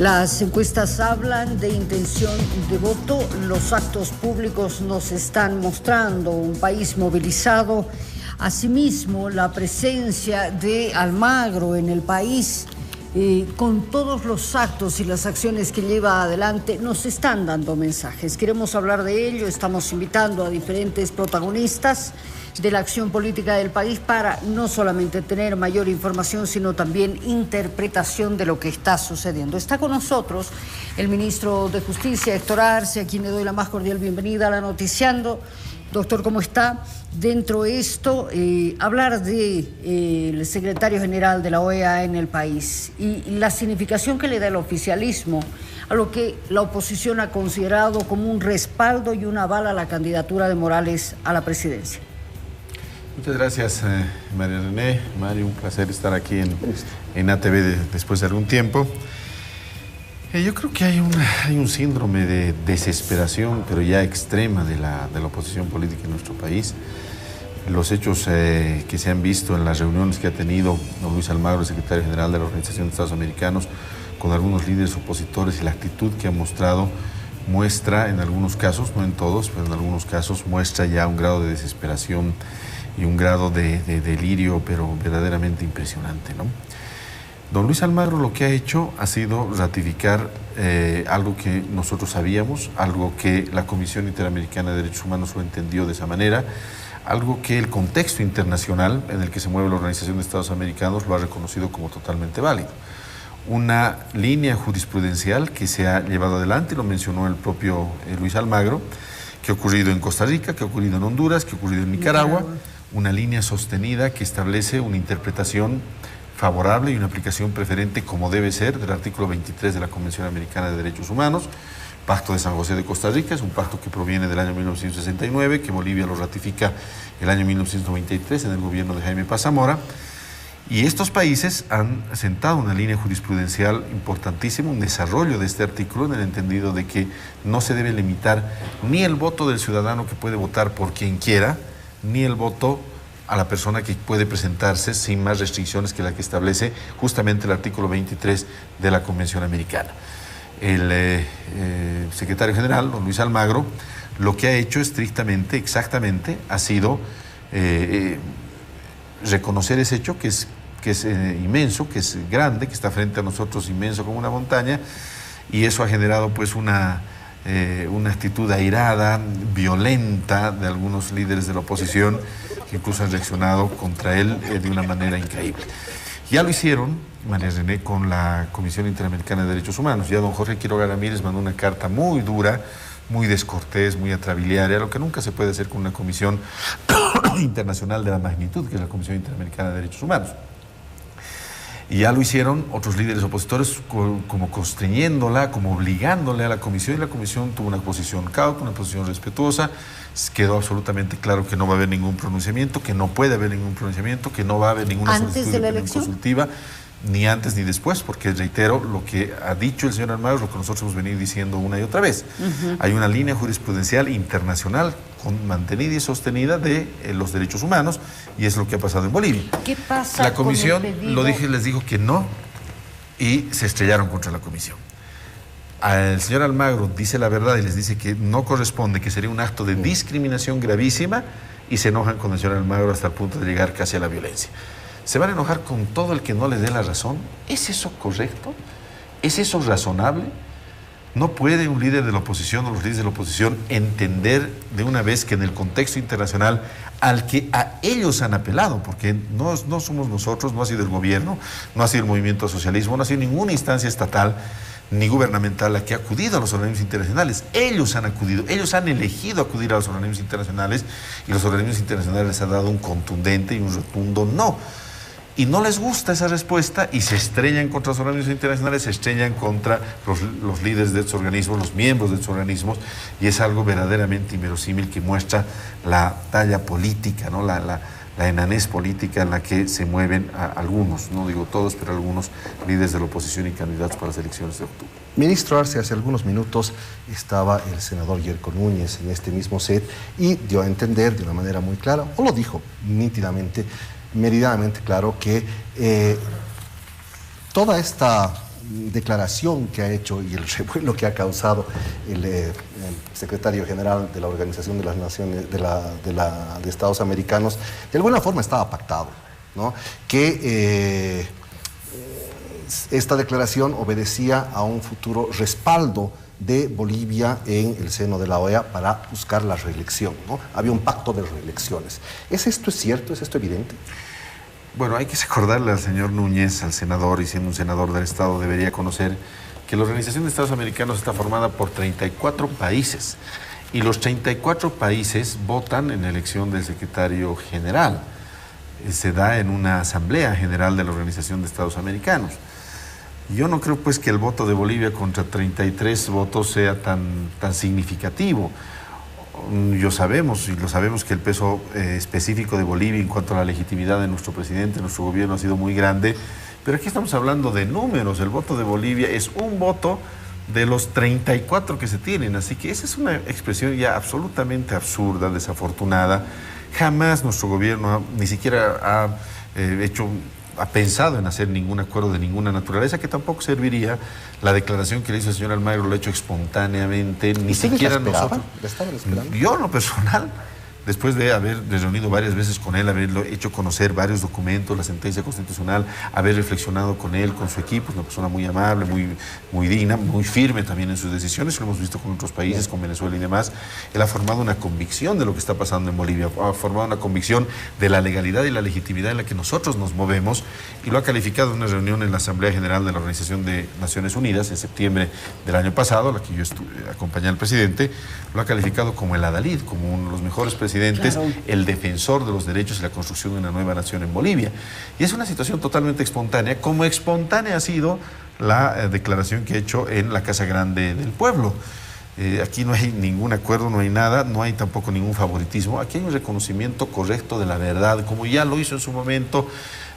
Las encuestas hablan de intención de voto. Los actos públicos nos están mostrando un país movilizado. Asimismo, la presencia de Almagro en el país, con todos los actos y las acciones que lleva adelante, nos están dando mensajes. Queremos hablar de ello. Estamos invitando a diferentes protagonistas de la acción política del país para no solamente tener mayor información, sino también interpretación de lo que está sucediendo. Está con nosotros el ministro de Justicia, Héctor Arce, a quien le doy la más cordial bienvenida a la Noticiando. Doctor, ¿cómo está? Dentro de esto, hablar del secretario general de la OEA en el país y la significación que le da el oficialismo a lo que la oposición ha considerado como un respaldo y un aval a la candidatura de Morales a la presidencia. Muchas gracias, María René. Mario, un placer estar aquí en ATV después de algún tiempo. Yo creo que hay un síndrome de desesperación, pero ya extrema, de la oposición política en nuestro país. Los hechos que se han visto en las reuniones que ha tenido don Luis Almagro, el secretario general de la Organización de Estados Americanos, con algunos líderes opositores, y la actitud que ha mostrado muestra, en algunos casos, no en todos, pero en algunos casos, muestra ya un grado de desesperación y un grado de delirio, pero verdaderamente impresionante, ¿no? Don Luis Almagro lo que ha hecho ha sido ratificar algo que nosotros sabíamos, algo que la Comisión Interamericana de Derechos Humanos lo entendió de esa manera, algo que el contexto internacional en el que se mueve la Organización de Estados Americanos lo ha reconocido como totalmente válido. Una línea jurisprudencial que se ha llevado adelante, lo mencionó el propio Luis Almagro, que ha ocurrido en Costa Rica, que ha ocurrido en Honduras, que ha ocurrido en Nicaragua, una línea sostenida que establece una interpretación favorable y una aplicación preferente, como debe ser, del artículo 23 de la Convención Americana de Derechos Humanos. Pacto de San José de Costa Rica es un pacto que proviene del año 1969, que Bolivia lo ratifica el año 1993 en el gobierno de Jaime Paz Zamora. Y estos países han sentado una línea jurisprudencial importantísima, un desarrollo de este artículo en el entendido de que no se debe limitar ni el voto del ciudadano que puede votar por quien quiera, ni el voto a la persona que puede presentarse sin más restricciones que la que establece justamente el artículo 23 de la Convención Americana. El secretario general, don Luis Almagro, lo que ha hecho estrictamente, exactamente, ha sido reconocer ese hecho que es inmenso, que es grande, que está frente a nosotros inmenso como una montaña, y eso ha generado pues una actitud airada, violenta de algunos líderes de la oposición, que incluso han reaccionado contra él de una manera increíble. Ya lo hicieron, María René, con la Comisión Interamericana de Derechos Humanos. Ya don Jorge Quiroga Ramírez mandó una carta muy dura, muy descortés, muy atrabiliaria, lo que nunca se puede hacer con una comisión internacional de la magnitud que es la Comisión Interamericana de Derechos Humanos. Y ya lo hicieron otros líderes opositores como constriñéndola, como obligándole a la comisión, y la comisión tuvo una posición cauta, una posición respetuosa. Quedó absolutamente claro que no va a haber ningún pronunciamiento, que no puede haber ningún pronunciamiento, que no va a haber ninguna solicitud de opinión consultiva, ni antes ni después, porque reitero lo que ha dicho el señor Almagro, lo que nosotros hemos venido diciendo una y otra vez. Hay una línea jurisprudencial internacional mantenida y sostenida de los derechos humanos, y es lo que ha pasado en Bolivia. ¿Qué pasa? La comisión les dijo que no, y se estrellaron contra la comisión. El señor Almagro dice la verdad y les dice que no corresponde, que sería un acto de discriminación gravísima, y se enojan con el señor Almagro hasta el punto de llegar casi a la violencia. ¿Se van a enojar con todo el que no les dé la razón? ¿Es eso correcto? ¿Es eso razonable? No puede un líder de la oposición o los líderes de la oposición entender de una vez que en el contexto internacional al que a ellos han apelado, porque no somos nosotros, no ha sido el gobierno, no ha sido el movimiento socialismo, no ha sido ninguna instancia estatal ni gubernamental la que ha acudido a los organismos internacionales. Ellos han acudido, ellos han elegido acudir a los organismos internacionales, y los organismos internacionales les han dado un contundente y un rotundo no. Y no les gusta esa respuesta y se estrellan contra los organismos internacionales, se estrellan contra los líderes de estos organismos, los miembros de estos organismos, y es algo verdaderamente inverosímil que muestra la talla política, ¿no? la enanez política en la que se mueven algunos, no digo todos, pero algunos líderes de la oposición y candidatos para las elecciones de octubre. Ministro Arce, hace algunos minutos estaba el senador Yerko Núñez en este mismo set y dio a entender de una manera muy clara, o lo dijo nítidamente, meridamente claro, que toda esta declaración que ha hecho y el revuelo que ha causado el secretario general de la Organización de las Naciones de Estados Americanos, de alguna forma estaba pactado, ¿no? Que esta declaración obedecía a un futuro respaldo de Bolivia en el seno de la OEA para buscar la reelección, ¿no? Había un pacto de reelecciones. ¿Es esto cierto? ¿Es esto evidente? Bueno, hay que recordarle al señor Núñez, al senador, y siendo un senador del Estado debería conocer que la Organización de Estados Americanos está formada por 34 países y los 34 países votan en la elección del secretario general. Se da en una asamblea general de la Organización de Estados Americanos. Yo no creo pues que el voto de Bolivia contra 33 votos sea tan significativo. Lo sabemos que el peso específico de Bolivia en cuanto a la legitimidad de nuestro presidente, nuestro gobierno ha sido muy grande, pero aquí estamos hablando de números. El voto de Bolivia es un voto de los 34 que se tienen, así que esa es una expresión ya absolutamente absurda, desafortunada. Jamás nuestro gobierno ni siquiera ha pensado en hacer ningún acuerdo de ninguna naturaleza, que tampoco serviría. La declaración que le hizo el señor Almagro lo ha hecho espontáneamente, ni siquiera nosotros. ¿La estaban esperando? Yo, en lo personal, después de haber reunido varias veces con él, haberlo hecho conocer varios documentos, la sentencia constitucional, haber reflexionado con él, con su equipo, es una persona muy amable, muy digna, muy firme también en sus decisiones, lo hemos visto con otros países, con Venezuela y demás. Él ha formado una convicción de lo que está pasando en Bolivia, ha formado una convicción de la legalidad y la legitimidad en la que nosotros nos movemos, y lo ha calificado en una reunión en la Asamblea General de la Organización de Naciones Unidas en septiembre del año pasado, a la que yo acompañé al presidente. Lo ha calificado como el adalid, como uno de los mejores presidentes, claro, el defensor de los derechos y la construcción de una nueva nación en Bolivia. Y es una situación totalmente espontánea, como espontánea ha sido la declaración que ha hecho en la Casa Grande del Pueblo. Aquí no hay ningún acuerdo, no hay nada, no hay tampoco ningún favoritismo. Aquí hay un reconocimiento correcto de la verdad, como ya lo hizo en su momento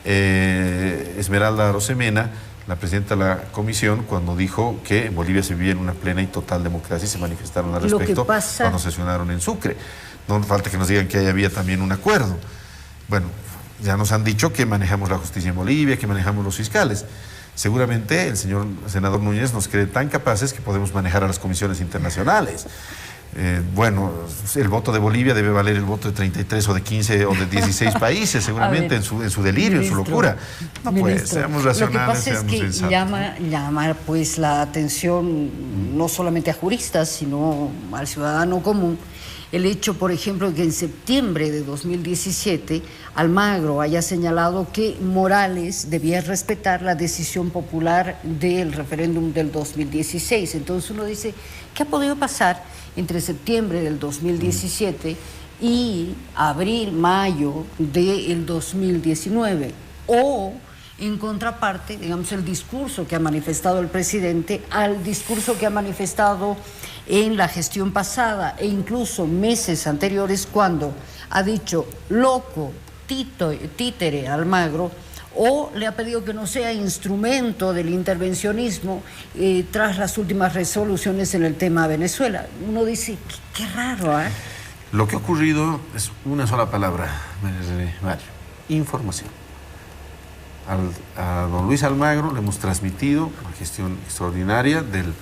Esmeralda Arosemena, la presidenta de la comisión, cuando dijo que en Bolivia se vivía en una plena y total democracia, y se manifestaron al respecto cuando sesionaron en Sucre. No falta que nos digan que ahí había también un acuerdo. Bueno, ya nos han dicho que manejamos la justicia en Bolivia, que manejamos los fiscales. Seguramente el señor senador Núñez nos cree tan capaces que podemos manejar a las comisiones internacionales. Bueno, el voto de Bolivia debe valer el voto de 33 o de 15 o de 16 países, seguramente, en su delirio, ministro, en su locura. No, pues, seamos racionales, seamos sensatos. Lo que pasa es que llama pues la atención no solamente a juristas, sino al ciudadano común. El hecho, por ejemplo, de que en septiembre de 2017 Almagro haya señalado que Morales debía respetar la decisión popular del referéndum del 2016. Entonces uno dice, ¿qué ha podido pasar entre septiembre del 2017 y abril, mayo del 2019? O, en contraparte, digamos, el discurso que ha manifestado el presidente al discurso que ha manifestado en la gestión pasada e incluso meses anteriores, cuando ha dicho loco, títere Almagro, o le ha pedido que no sea instrumento del intervencionismo tras las últimas resoluciones en el tema Venezuela. Uno dice, qué raro, ¿eh? Lo que ha ocurrido es una sola palabra, Mario: información. A don Luis Almagro le hemos transmitido una gestión extraordinaria del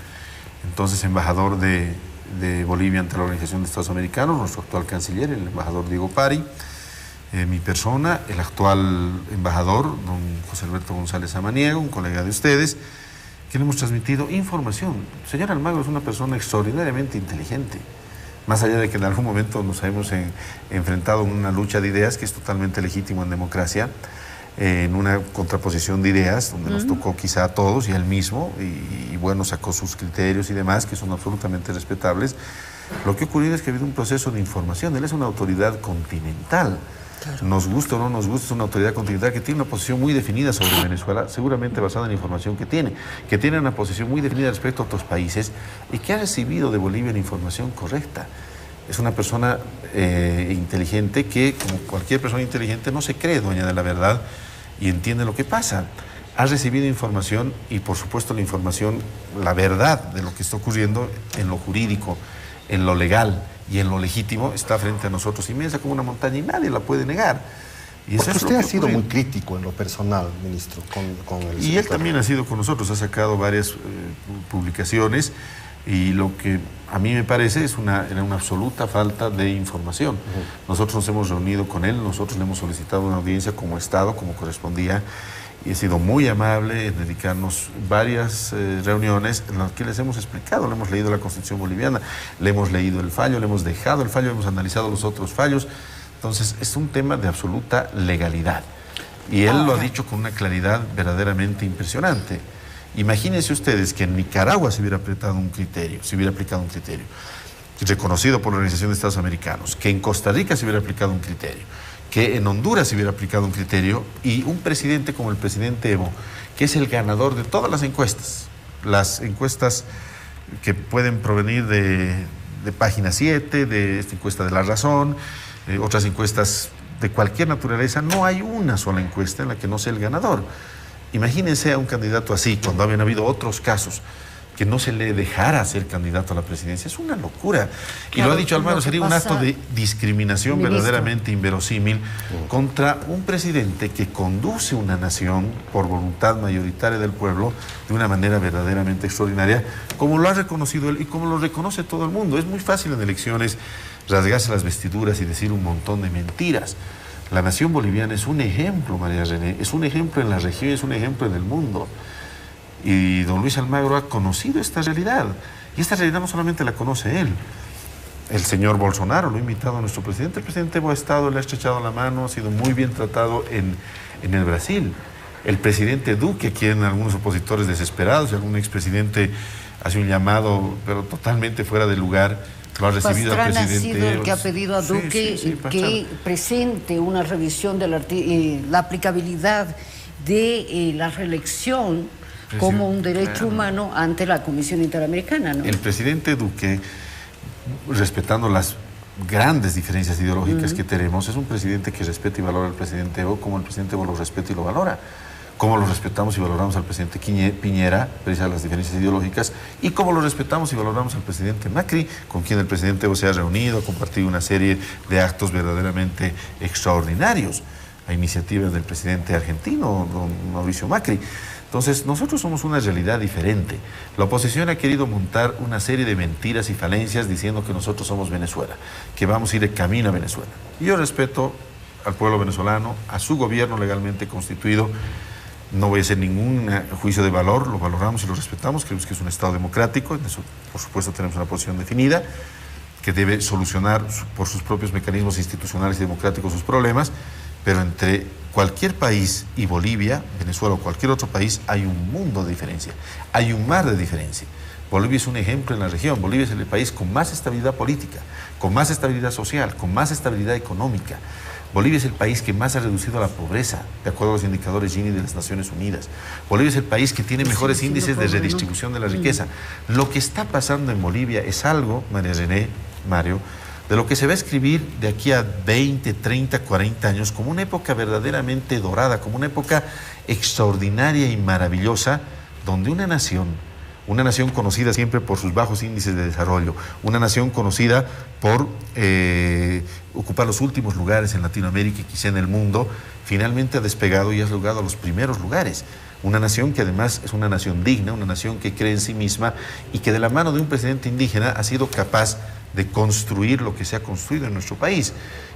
entonces embajador de Bolivia ante la Organización de Estados Americanos, nuestro actual canciller, el embajador Diego Pari, mi persona, el actual embajador, don José Alberto González Amaniego, un colega de ustedes, que le hemos transmitido información. El señor Almagro es una persona extraordinariamente inteligente, más allá de que en algún momento nos hemos enfrentado en una lucha de ideas que es totalmente legítimo en democracia, en una contraposición de ideas donde nos tocó quizá a todos y a él mismo, y bueno, sacó sus criterios y demás, que son absolutamente respetables. Lo que ha ocurrido es que ha habido un proceso de información. Él es una autoridad continental. Claro. Nos gusta o no nos gusta, es una autoridad continental que tiene una posición muy definida sobre Venezuela, seguramente basada en la información que tiene una posición muy definida respecto a otros países, y que ha recibido de Bolivia la información correcta. Es una persona inteligente que, como cualquier persona inteligente, no se cree dueña de la verdad y entiende lo que pasa. Ha recibido información, y por supuesto la información, la verdad de lo que está ocurriendo en lo jurídico, en lo legal y en lo legítimo, está frente a nosotros, inmensa como una montaña, y nadie la puede negar. Y eso porque es lo usted ha que sido ocurre. muy crítico en lo personal, ministro, con el Y él secretario. también ha sido con nosotros, ha sacado varias publicaciones, y lo que a mí me parece era una absoluta falta de información. Nosotros nos hemos reunido con él, nosotros le hemos solicitado una audiencia como Estado, como correspondía, y ha sido muy amable en dedicarnos varias reuniones en las que les hemos explicado, le hemos leído la Constitución boliviana, le hemos leído el fallo, le hemos dejado el fallo, hemos analizado los otros fallos. Entonces es un tema de absoluta legalidad. Y él lo ha dicho con una claridad verdaderamente impresionante. Imagínense ustedes que en Nicaragua se hubiera aplicado un criterio, reconocido por la Organización de Estados Americanos, que en Costa Rica se hubiera aplicado un criterio, que en Honduras se hubiera aplicado un criterio, y un presidente como el presidente Evo, que es el ganador de todas las encuestas que pueden provenir de Página 7, de esta encuesta de La Razón, otras encuestas de cualquier naturaleza, no hay una sola encuesta en la que no sea el ganador. Imagínense a un candidato así, cuando habían habido otros casos, que no se le dejara ser candidato a la presidencia. Es una locura. Claro, y lo ha dicho Almagro, sería un acto de discriminación verdaderamente inverosímil contra un presidente que conduce una nación por voluntad mayoritaria del pueblo de una manera verdaderamente extraordinaria, como lo ha reconocido él y como lo reconoce todo el mundo. Es muy fácil en elecciones rasgarse las vestiduras y decir un montón de mentiras. La nación boliviana es un ejemplo, María René, es un ejemplo en la región, es un ejemplo en el mundo. Y don Luis Almagro ha conocido esta realidad. Y esta realidad no solamente la conoce él. El señor Bolsonaro lo ha invitado a nuestro presidente. El presidente Evo ha estado, le ha estrechado la mano, ha sido muy bien tratado en el Brasil. El presidente Duque, quien algunos opositores desesperados y algún expresidente hace un llamado, pero totalmente fuera de lugar, lo ha recibido al presidente. Ha sido el que ha pedido a Duque que presente una revisión de la aplicabilidad de la reelección como un derecho humano ante la Comisión Interamericana, ¿no? El presidente Duque, respetando las grandes diferencias ideológicas que tenemos, es un presidente que respeta y valora al presidente Evo como el presidente Evo lo respeta y lo valora. Como lo respetamos y valoramos al presidente Piñera, pese a las diferencias ideológicas, y como lo respetamos y valoramos al presidente Macri, con quien el presidente Evo se ha reunido, ha compartido una serie de actos verdaderamente extraordinarios, a iniciativas del presidente argentino, don Mauricio Macri. Entonces, nosotros somos una realidad diferente. La oposición ha querido montar una serie de mentiras y falencias diciendo que nosotros somos Venezuela, que vamos a ir de camino a Venezuela. Y yo respeto al pueblo venezolano, a su gobierno legalmente constituido. No voy a hacer ningún juicio de valor, lo valoramos y lo respetamos, creemos que es un Estado democrático, en eso, por supuesto, tenemos una posición definida, que debe solucionar por sus propios mecanismos institucionales y democráticos sus problemas, pero entre cualquier país y Bolivia, Venezuela o cualquier otro país, hay un mundo de diferencia, hay un mar de diferencia. Bolivia es un ejemplo en la región. Bolivia es el país con más estabilidad política, con más estabilidad social, con más estabilidad económica. Bolivia es el país que más ha reducido la pobreza, de acuerdo a los indicadores Gini de las Naciones Unidas. Bolivia es el país que tiene mejores índices de redistribución de la riqueza. Lo que está pasando en Bolivia es algo, María René, Mario, de lo que se va a escribir de aquí a 20, 30, 40 años como una época verdaderamente dorada, como una época extraordinaria y maravillosa, donde una nación conocida siempre por sus bajos índices de desarrollo, una nación conocida por ocupar los últimos lugares en Latinoamérica y quizá en el mundo, finalmente ha despegado y ha llegado a los primeros lugares. Una nación que además es una nación digna, una nación que cree en sí misma y que de la mano de un presidente indígena ha sido capaz de construir lo que se ha construido en nuestro país.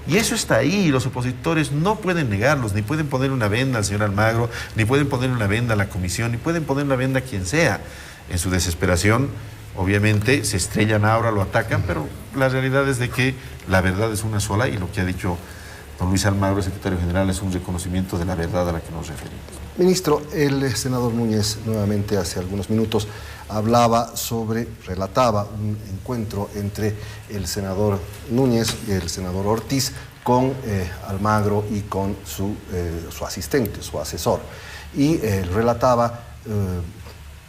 Y eso está ahí, y los opositores no pueden negarlos, ni pueden poner una venda al señor Almagro, ni pueden poner una venda a la comisión, ni pueden poner una venda a quien sea. En su desesperación, obviamente, se estrellan ahora, lo atacan, pero la realidad es de que la verdad es una sola, y lo que ha dicho don Luis Almagro, secretario general, es un reconocimiento de la verdad a la que nos referimos. Ministro, el senador Núñez, nuevamente hace algunos minutos, relataba un encuentro entre el senador Núñez y el senador Ortiz con Almagro y con su asistente, su asesor. Y relataba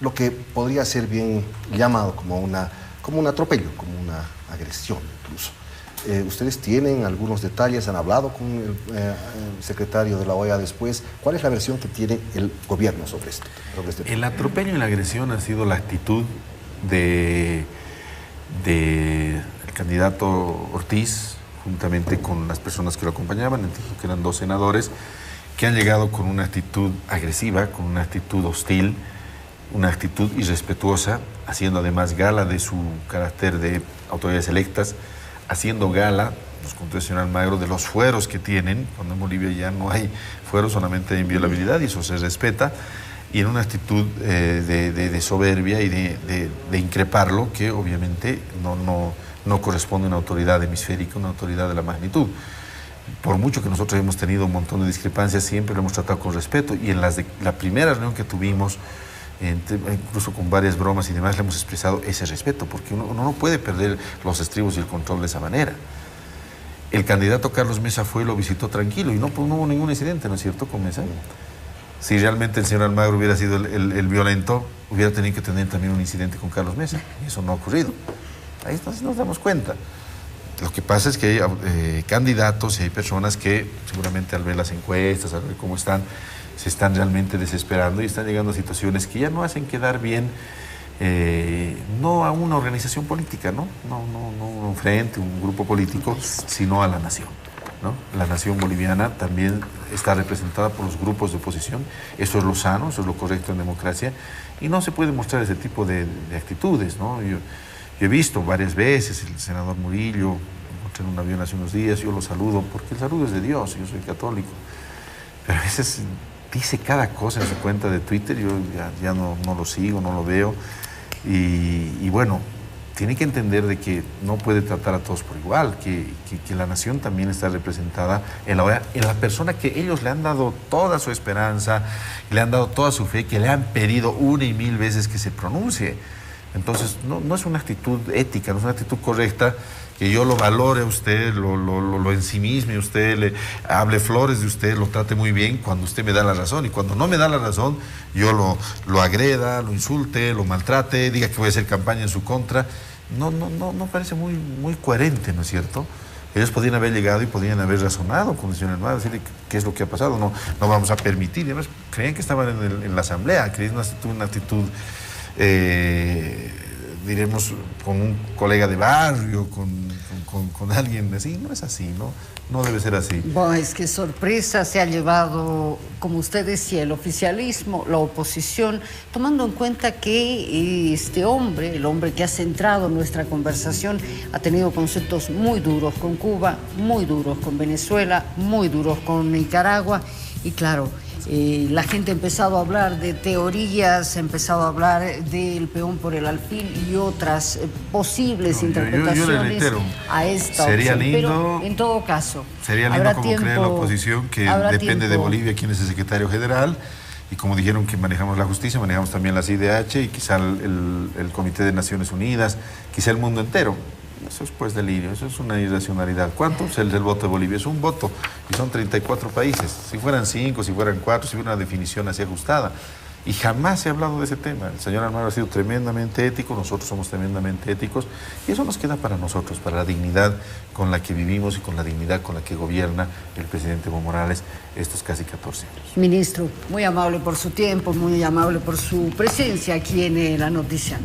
lo que podría ser bien llamado como un atropello, como una agresión incluso. ¿Ustedes tienen algunos detalles? ¿Han hablado con el secretario de la OEA después? ¿Cuál es la versión que tiene el gobierno sobre este tema? El atropello y la agresión ha sido la actitud del candidato Ortiz juntamente con las personas que lo acompañaban, entiendo que eran 2 senadores, que han llegado con una actitud agresiva, con una actitud hostil, una actitud irrespetuosa, haciendo además gala de su carácter de autoridades electas, haciendo gala, nos contó el señor Almagro, de los fueros que tienen, cuando en Bolivia ya no hay fueros, solamente hay inviolabilidad, y eso se respeta, y en una actitud de soberbia y de increparlo, que obviamente no corresponde a una autoridad hemisférica, una autoridad de la magnitud. Por mucho que nosotros hemos tenido un montón de discrepancias, siempre lo hemos tratado con respeto, y en la primera reunión que tuvimos, incluso con varias bromas y demás, le hemos expresado ese respeto, porque uno no puede perder los estribos y el control de esa manera. El candidato Carlos Mesa fue y lo visitó tranquilo, y no hubo ningún incidente, ¿no es cierto?, con Mesa. Si realmente el señor Almagro hubiera sido el violento, hubiera tenido que tener también un incidente con Carlos Mesa, y eso no ha ocurrido. Ahí entonces nos damos cuenta. Lo que pasa es que hay candidatos y hay personas que seguramente al ver las encuestas, al ver cómo están, se están realmente desesperando y están llegando a situaciones que ya no hacen quedar bien, no a una organización política, no un frente, un grupo político, sino a la nación, ¿no? La nación boliviana también está representada por los grupos de oposición. Eso es lo sano, eso es lo correcto en democracia, y no se puede mostrar ese tipo de actitudes, ¿no? Yo he visto varias veces el senador Murillo, me encontré en un avión hace unos días, yo lo saludo, porque el saludo es de Dios, yo soy católico, pero a veces dice cada cosa en su cuenta de Twitter, yo ya no lo sigo, no lo veo, y bueno, tiene que entender de que no puede tratar a todos por igual, que la nación también está representada en la persona que ellos le han dado toda su esperanza, le han dado toda su fe, que le han pedido 1 y 1000 veces que se pronuncie. Entonces, no es una actitud ética, no es una actitud correcta, que yo lo valore a usted, lo ensimisme a usted, le hable flores de usted, lo trate muy bien cuando usted me da la razón, y cuando no me da la razón, yo lo agreda, lo insulte, lo maltrate, diga que voy a hacer campaña en su contra. No parece muy coherente, ¿no es cierto? Ellos podrían haber llegado y podrían haber razonado con el señor Almagro, decirle qué es lo que ha pasado, no vamos a permitir. Y además, creían que estaban en la asamblea, creían una actitud diremos, con un colega de barrio, con alguien así. No es así, no debe ser así. Bueno, es que sorpresa se ha llevado, como usted decía, el oficialismo, la oposición, tomando en cuenta que este hombre, el hombre que ha centrado nuestra conversación, ha tenido conceptos muy duros con Cuba, muy duros con Venezuela, muy duros con Nicaragua, y claro, la gente ha empezado a hablar de teorías, ha empezado a hablar del peón por el alfil y otras posibles interpretaciones yo le reitero, a esta sería opción. lindo, pero en todo caso, sería lindo como cree la oposición, que depende de Bolivia quién es el secretario general, y como dijeron que manejamos la justicia, manejamos también las IDH y quizá el Comité de Naciones Unidas, quizá el mundo entero. Eso es pues delirio, eso es una irracionalidad. ¿Cuánto es el voto de Bolivia? Es un voto, y son 34 países. Si fueran 5, si fueran 4, si hubiera una definición así ajustada. Y jamás se ha hablado de ese tema. El señor Almagro ha sido tremendamente ético, nosotros somos tremendamente éticos, y eso nos queda para nosotros, para la dignidad con la que vivimos y con la dignidad con la que gobierna el presidente Evo Morales estos casi 14 años. Ministro, muy amable por su tiempo, muy amable por su presencia aquí en La Noticia.